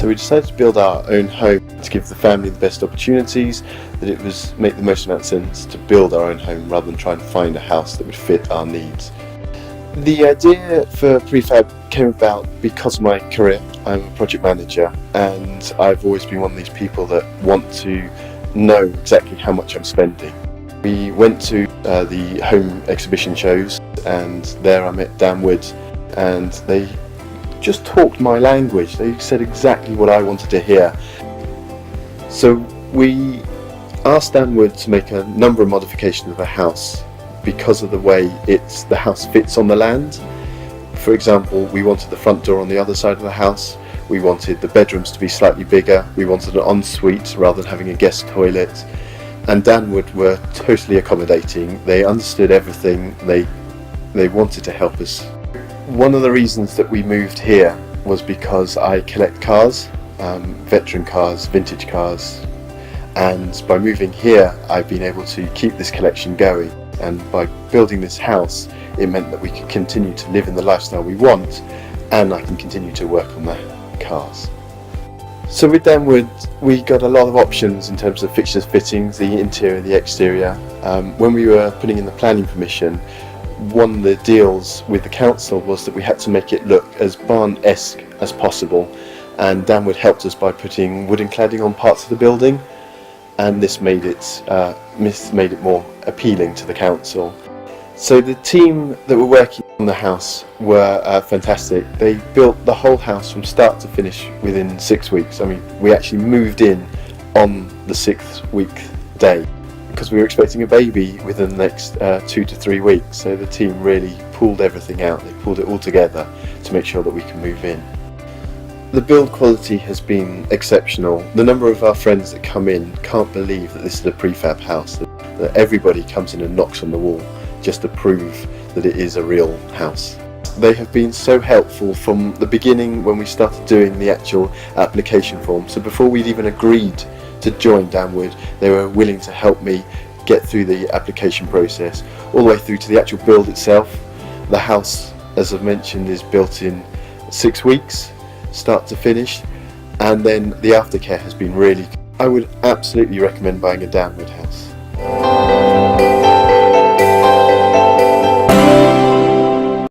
So we decided to build our own home to give the family the best opportunities, that it was make the most amount of sense to build our own home rather than trying to find a house that would fit our needs. The idea for prefab came about because of my career. I'm a project manager and I've always been one of these people that want to know exactly how much I'm spending. We went to the home exhibition shows, and there I met Danwood, and they just talked my language. They said exactly what I wanted to hear. So we asked Danwood to make a number of modifications of the house because of the way the house fits on the land. For example, we wanted the front door on the other side of the house, we wanted the bedrooms to be slightly bigger, we wanted an ensuite rather than having a guest toilet, and Danwood were totally accommodating. They understood everything, they wanted to help us. One of the reasons that we moved here was because I collect cars, veteran cars, vintage cars, and by moving here I've been able to keep this collection going, and by building this house it meant that we could continue to live in the lifestyle we want, and I can continue to work on the cars. So with Danwood we got a lot of options in terms of fixtures, fittings, the interior, the exterior. When we were putting in the planning permission, one of the deals with the council was that we had to make it look as barn-esque as possible, and Danwood helped us by putting wooden cladding on parts of the building, and this made it more appealing to the council. So the team that were working on the house were fantastic. They built the whole house from start to finish within 6 weeks. I mean, we actually moved in on the 6th week day because we were expecting a baby within the next 2 to 3 weeks. So the team really pulled everything out. They pulled it all together to make sure that we can move in. The build quality has been exceptional. The number of our friends that come in can't believe that this is a prefab house, that everybody comes in and knocks on the wall just to prove that it is a real house. They have been so helpful from the beginning when we started doing the actual application form. So before we'd even agreed to join Danwood, they were willing to help me get through the application process, all the way through to the actual build itself. The house, as I've mentioned, is built in 6 weeks, start to finish, and then the aftercare has been really good. I would absolutely recommend buying a Danwood house.